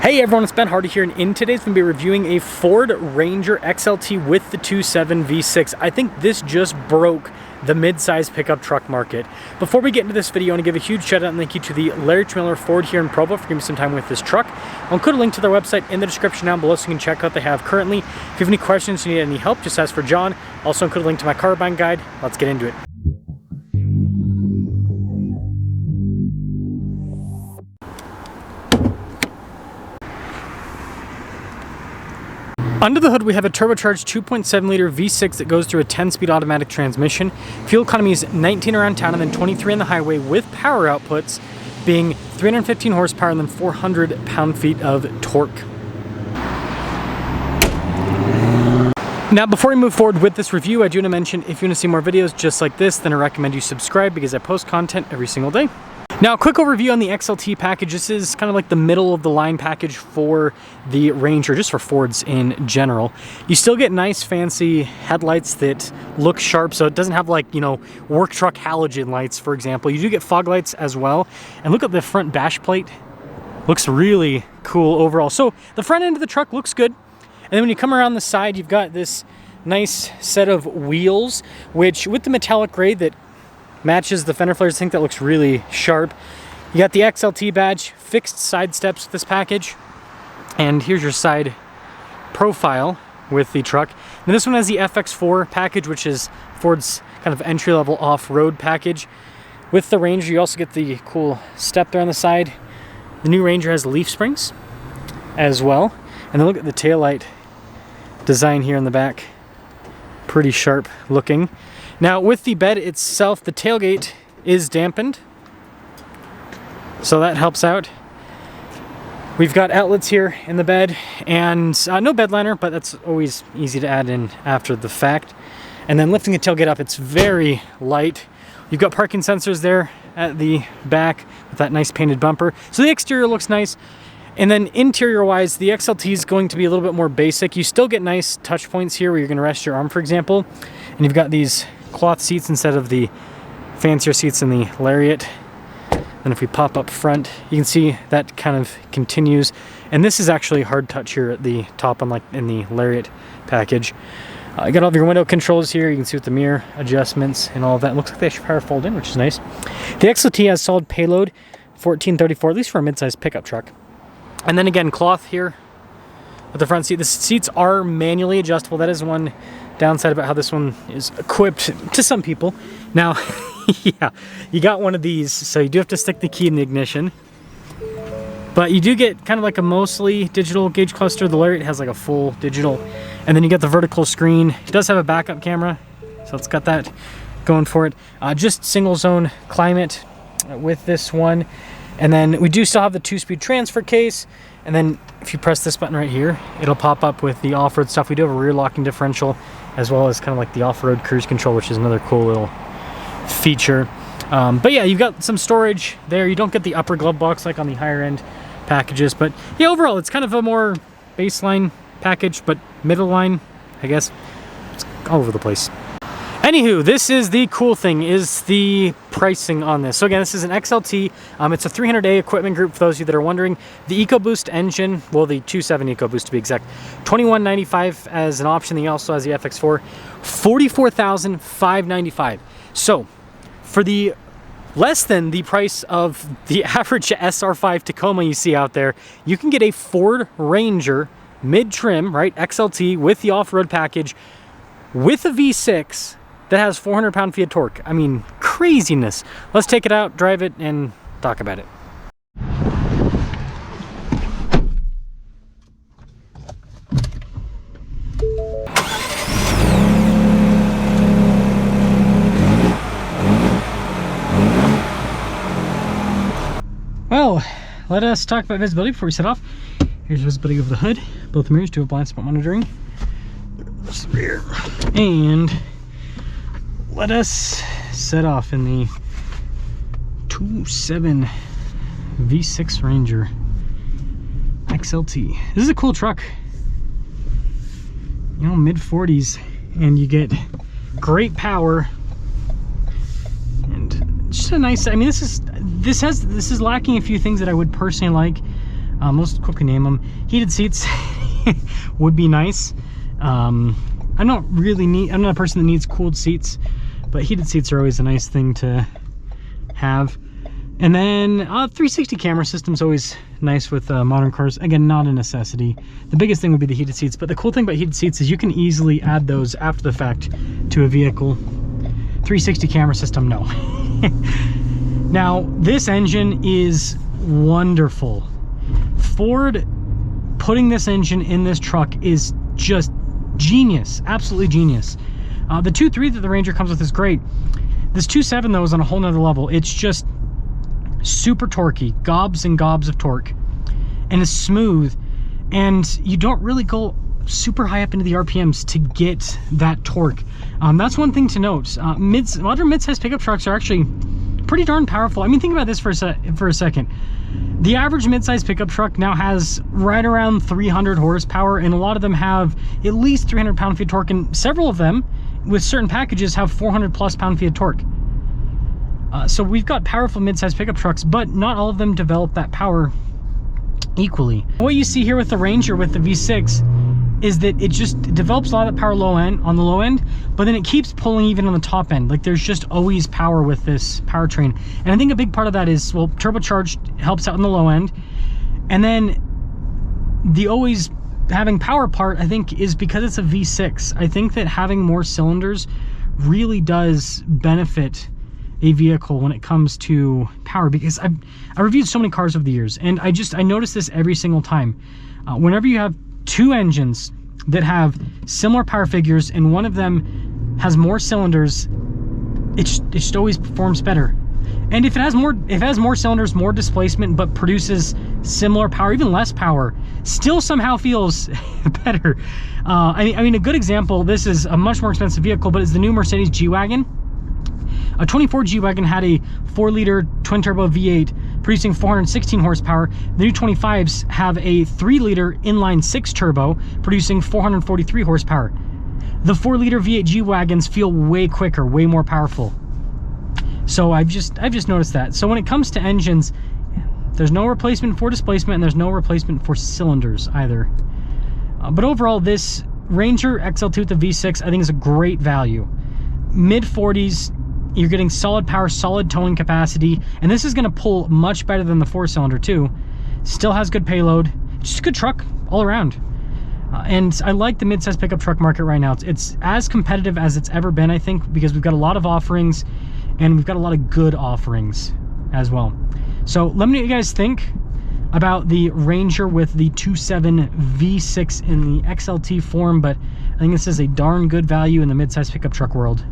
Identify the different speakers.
Speaker 1: Hey everyone, it's Ben Hardy here, and in today's going to be reviewing a Ford Ranger XLT with the 2.7 V6. I think this just broke the mid-size pickup truck market. Before we get into this video, I want to give a huge shout out and thank you to the Larry Miller Ford here in Provo for giving me some time with this truck. I'll include a link to their website in the description down below so you can check out what they have currently. If you have any questions, you need any help, just ask for John. Also include a link to my car buying guide. Let's get into it. Under the hood, we have a turbocharged 2.7 liter V6 that goes through a 10-speed automatic transmission. Fuel economy is 19 around town and then 23 on the highway, with power outputs being 315 horsepower and then 400 pound-feet of torque. Now, before we move forward with this review, I do want to mention if you want to see more videos just like this, then I recommend you subscribe because I post content every single day. Now, a quick overview on the XLT package. This is kind of like the middle of the line package for the Ranger, just for Fords in general. You still get nice fancy headlights that look sharp, so it doesn't have like, you know, work truck halogen lights, for example. You do get fog lights as well. And look at the front bash plate. Looks really cool overall. So the front end of the truck looks good. And then when you come around the side, you've got this nice set of wheels, which with the metallic gray that matches the fender flares, I think that looks really sharp. You got the XLT badge, fixed side steps with this package, and here's your side profile with the truck. Now this one has the FX4 package, which is Ford's kind of entry-level off-road package. With the Ranger, you also get the cool step there on the side. The new Ranger has leaf springs as well. And then look at the taillight design here in the back. Pretty sharp looking. Now, with the bed itself, the tailgate is dampened, so that helps out. We've got outlets here in the bed, and no bed liner, but that's always easy to add in after the fact. And then lifting the tailgate up, it's very light. You've got parking sensors there at the back with that nice painted bumper. So the exterior looks nice. And then interior-wise, the XLT is going to be a little bit more basic. You still get nice touch points here where you're going to rest your arm, for example. And you've got these cloth seats instead of the fancier seats in the Lariat. And if we pop up front, you can see that kind of continues. And this is actually hard touch here at the top, unlike in the Lariat package. You got all of your window controls here. You can see with the mirror adjustments and all of that. It looks like they should power fold in, which is nice. The XLT has solid payload, 1434, at least for a mid-sized pickup truck. And then again, cloth here with the front seat. The seats are manually adjustable. That is one downside about how this one is equipped to some people. Now, yeah, you got one of these, so you do have to stick the key in the ignition. But you do get kind of like a mostly digital gauge cluster. The Lariat has like a full digital. And then you get the vertical screen. It does have a backup camera, so it's got that going for it. Just single zone climate with this one. And then we do still have the 2-speed transfer case. And then if you press this button right here, it'll pop up with the off-road stuff. We do have a rear locking differential, as well as kind of like the off-road cruise control, which is another cool little feature. But yeah, you've got some storage there. You don't get the upper glove box like on the higher end packages. But yeah, overall, it's kind of a more baseline package, but middle line, I guess, it's all over the place. Anywho, this is the cool thing, is the pricing on this. So again, this is an XLT. It's a 300A equipment group for those of you that are wondering. The EcoBoost engine, well, the 2.7 EcoBoost to be exact, $21.95 as an option. He also has the FX4, $44,595. So for the less than the price of the average SR5 Tacoma you see out there, you can get a Ford Ranger mid-trim, right, XLT with the off-road package with a V6 that has 400 pound-feet of torque. I mean, craziness. Let's take it out, drive it, and talk about it. Well, let us talk about visibility before we set off. Here's visibility of the hood. Both mirrors do have blind spot monitoring. There's the rear. And let us set off in the 2.7 V6 Ranger XLT. This is a cool truck. You know, mid-40s, and you get great power and just a nice, I mean, this is lacking a few things that I would personally like. Let's quickly name them. Heated seats would be nice. I'm not a person that needs cooled seats, but heated seats are always a nice thing to have. And then 360 camera system's always nice with modern cars. Again, not a necessity. The biggest thing would be the heated seats, but the cool thing about heated seats is you can easily add those after the fact to a vehicle. 360 camera system, no. Now, this engine is wonderful. Ford putting this engine in this truck is just genius, absolutely genius. The 2.3 that the Ranger comes with is great. This 2.7 though is on a whole nother level. It's just super torquey, gobs and gobs of torque, and it's smooth, and you don't really go super high up into the RPMs to get that torque. That's one thing to note. Modern mid-size pickup trucks are actually pretty darn powerful. I mean, think about this for a second. The average mid-size pickup truck now has right around 300 horsepower, and a lot of them have at least 300 pound-feet of torque, and several of them with certain packages have 400 plus pound-feet of torque. So we've got powerful mid-size pickup trucks, but not all of them develop that power equally. What you see here with the Ranger with the V6 is that it just develops a lot of that power on the low end, but then it keeps pulling even on the top end. Like, there's just always power with this powertrain. And I think a big part of that is, well, turbocharged helps out on the low end. And then the always having power part, I think, is because it's a V6. I think that having more cylinders really does benefit a vehicle when it comes to power, because I reviewed so many cars over the years, and I notice this every single time. Whenever you have two engines that have similar power figures and one of them has more cylinders, it just always performs better. And if it has more cylinders, more displacement, but produces similar power, even less power, still somehow feels better. I mean, a good example, this is a much more expensive vehicle, but it's the new Mercedes G-Wagon. A 24 G-Wagon had a 4-liter twin-turbo V8 producing 416 horsepower. The new 25s have a 3-liter inline 6-turbo producing 443 horsepower. The 4-liter V8 G-Wagons feel way quicker, way more powerful. So I've just noticed that. So when it comes to engines, there's no replacement for displacement, and there's no replacement for cylinders either. But overall, this Ranger XLT with the V6, I think, is a great value. Mid-40s, you're getting solid power, solid towing capacity, and this is going to pull much better than the 4-cylinder too. Still has good payload. Just a good truck all around. And I like the mid-size pickup truck market right now. It's as competitive as it's ever been, I think, because we've got a lot of offerings, and we've got a lot of good offerings as well. So let me know what you guys think about the Ranger with the 2.7 V6 in the XLT form, but I think this is a darn good value in the mid-size pickup truck world.